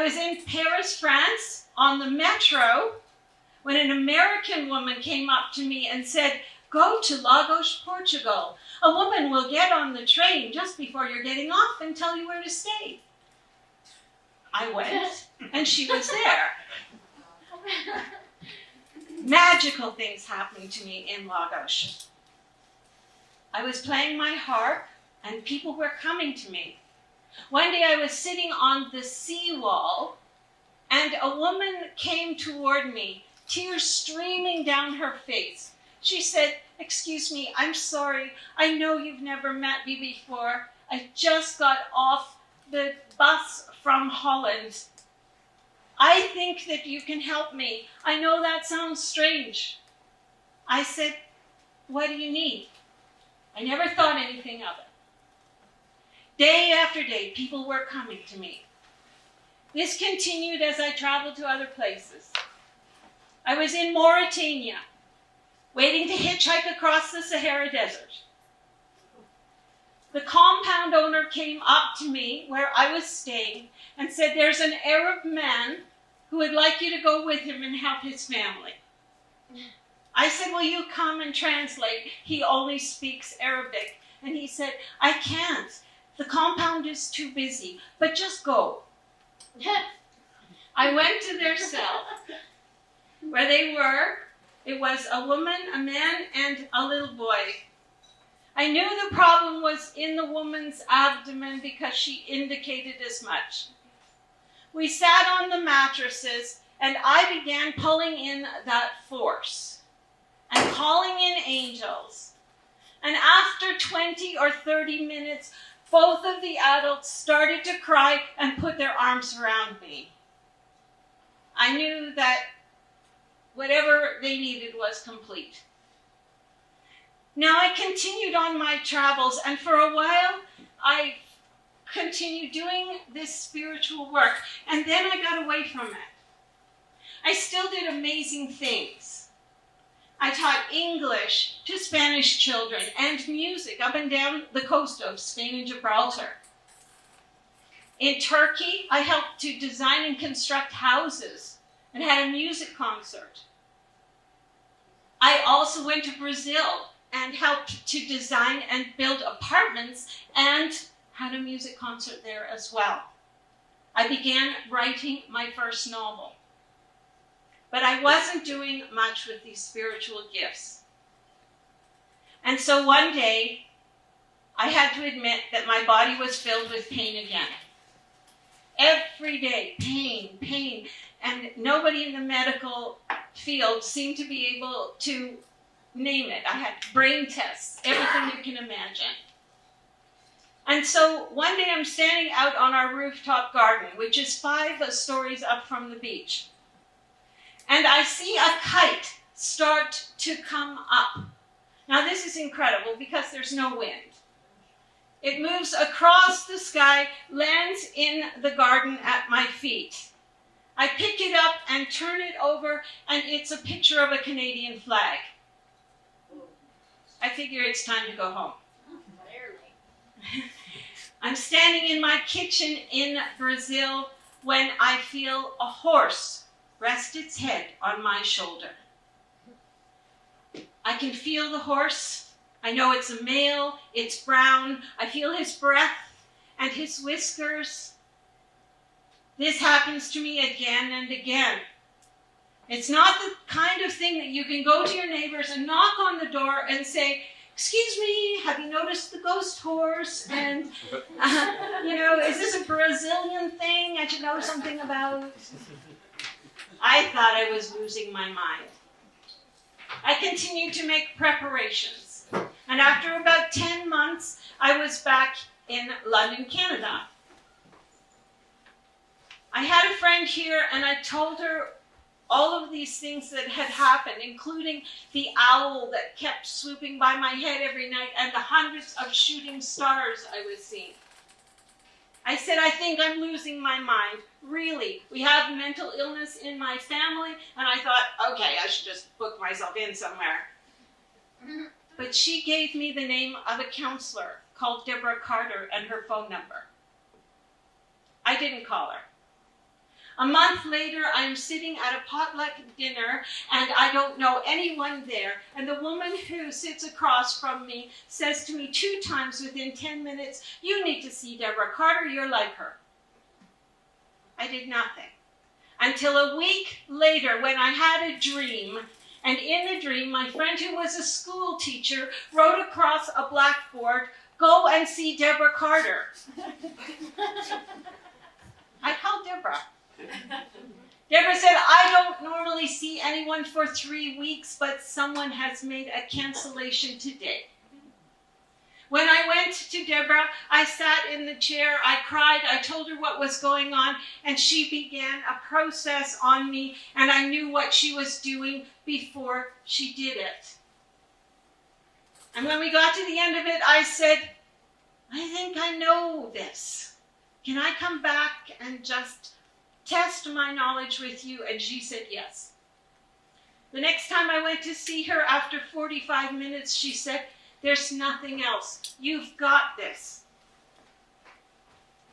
was in Paris, France, on the metro, when an American woman came up to me and said, "Go to Lagos, Portugal. A woman will get on the train just before you're getting off and tell you where to stay." I went, and she was there. Magical things happening to me in Lagos. I was playing my harp, and people were coming to me. One day I was sitting on the seawall, and a woman came toward me, tears streaming down her face. She said, "Excuse me, I'm sorry. I know you've never met me before. I just got off the bus from Holland. I think that you can help me. I know that sounds strange." I said, "What do you need?" I never thought anything of it. Day after day, people were coming to me. This continued as I traveled to other places. I was in Mauritania, waiting to hitchhike across the Sahara Desert. The compound owner came up to me where I was staying and said, "There's an Arab man who would like you to go with him and help his family." I said, "Will you come and translate? He only speaks Arabic." And he said, "I can't. The compound is too busy, but just go." I went to their cell. Where they were, it was a woman, a man, and a little boy. I knew the problem was in the woman's abdomen because she indicated as much. We sat on the mattresses, and I began pulling in that force and calling in angels. And after 20 or 30 minutes, both of the adults started to cry and put their arms around me. I knew that whatever they needed was complete. Now I continued on my travels, and for a while I continued doing this spiritual work, and then I got away from it. I still did amazing things. I taught English to Spanish children and music up and down the coast of Spain and Gibraltar. In Turkey, I helped to design and construct houses and had a music concert. I also went to Brazil and helped to design and build apartments and had a music concert there as well. I began writing my first novel. But I wasn't doing much with these spiritual gifts. And so one day, I had to admit that my body was filled with pain again. Every day, pain, pain. And nobody in the medical field seemed to be able to name it. I had brain tests, everything you can imagine. And so one day I'm standing out on our rooftop garden, which is 5 stories up from the beach. And I see a kite start to come up. Now this is incredible because there's no wind. It moves across the sky, lands in the garden at my feet. I pick it up and turn it over, and it's a picture of a Canadian flag. I figure it's time to go home. I'm standing in my kitchen in Brazil when I feel a horse rest its head on my shoulder. I can feel the horse. I know it's a male, it's brown. I feel his breath and his whiskers. This happens to me again and again. It's not the kind of thing that you can go to your neighbors and knock on the door and say, "Excuse me, have you noticed the ghost horse? And, is this a Brazilian thing I should know something about?" I thought I was losing my mind. I continued to make preparations. And after about 10 months, I was back in London, Canada. I had a friend here, and I told her all of these things that had happened, including the owl that kept swooping by my head every night and the hundreds of shooting stars I was seeing. I said, "I think I'm losing my mind. Really, we have mental illness in my family." And I thought, okay, I should just book myself in somewhere. But she gave me the name of a counselor called Deborah Carter and her phone number. I didn't call her. A month later, I'm sitting at a potluck dinner, and I don't know anyone there. And the woman who sits across from me says to me 2 times within 10 minutes, "You need to see Deborah Carter, you're like her." I did nothing. Until a week later, when I had a dream, and in the dream, my friend who was a school teacher wrote across a blackboard, "Go and see Deborah Carter." I called Deborah. Deborah said, "I don't normally see anyone for 3 weeks, but someone has made a cancellation today." When I went to Deborah, I sat in the chair, I cried, I told her what was going on, and she began a process on me, and I knew what she was doing before she did it. And when we got to the end of it, I said, "I think I know this. Can I come back and just test my knowledge with you?" And she said yes. The next time I went to see her, after 45 minutes, she said, "There's nothing else. You've got this."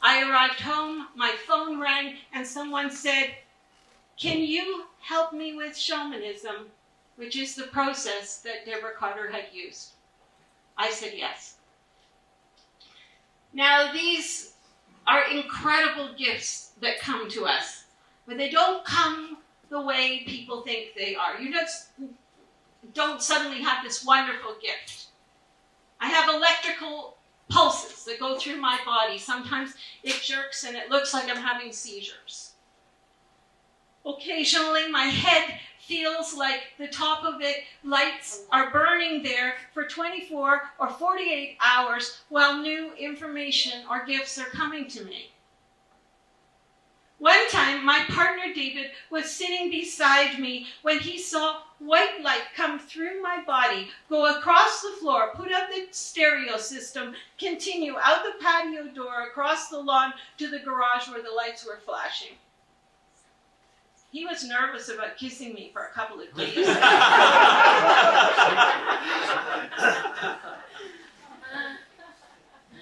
I arrived home, my phone rang, and someone said, "Can you help me with shamanism?" which is the process that Deborah Carter had used. I said yes. Now, these are incredible gifts that come to us, but they don't come the way people think they are. You just don't suddenly have this wonderful gift. I have electrical pulses that go through my body. Sometimes it jerks and it looks like I'm having seizures. Occasionally, my head feels like the top of it, lights are burning there for 24 or 48 hours while new information or gifts are coming to me. One time, my partner David was sitting beside me when he saw white light come through my body, go across the floor, put up the stereo system, continue out the patio door, across the lawn to the garage where the lights were flashing. He was nervous about kissing me for a couple of days.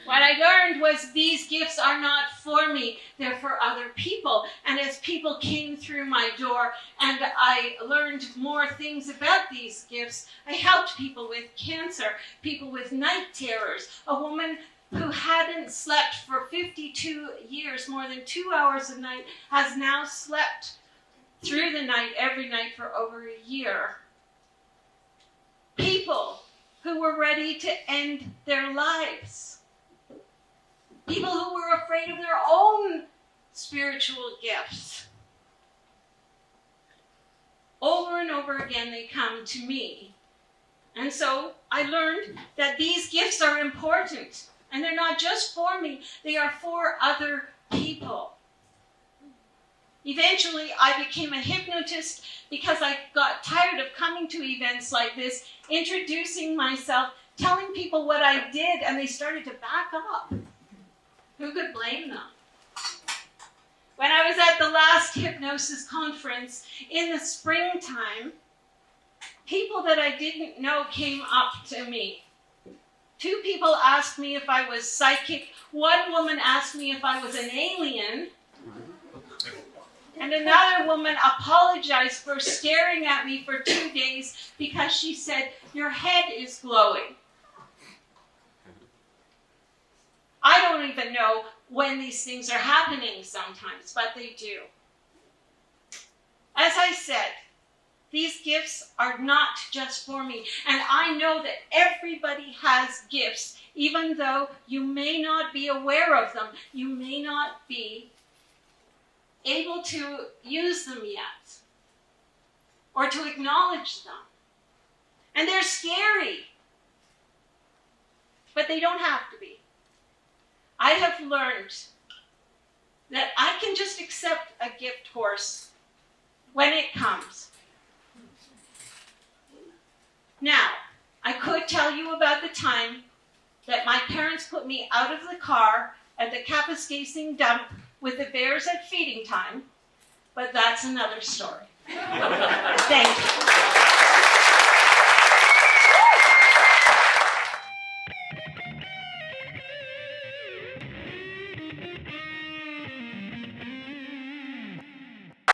What I learned was these gifts are not for me, they're for other people. And as people came through my door and I learned more things about these gifts, I helped people with cancer, people with night terrors, a woman who hadn't slept for 52 years, more than 2 hours a night, has now slept through the night, every night for over a year. People who were ready to end their lives. People who were afraid of their own spiritual gifts. Over and over again, they come to me. And so I learned that these gifts are important. And they're not just for me, they are for other people. Eventually, I became a hypnotist because I got tired of coming to events like this, introducing myself, telling people what I did, and they started to back up. Who could blame them? When I was at the last hypnosis conference in the springtime, people that I didn't know came up to me. 2 people asked me if I was psychic. One woman asked me if I was an alien. And another woman apologized for staring at me for 2 days because she said, "Your head is glowing." I don't even know when these things are happening sometimes, but they do. As I said, these gifts are not just for me. And I know that everybody has gifts, even though you may not be aware of them. You may not be able to use them yet, or to acknowledge them. And they're scary, but they don't have to be. I have learned that I can just accept a gift horse when it comes. Now, I could tell you about the time that my parents put me out of the car at the Kapuskasing dump with the bears at feeding time, but that's another story. Thank you.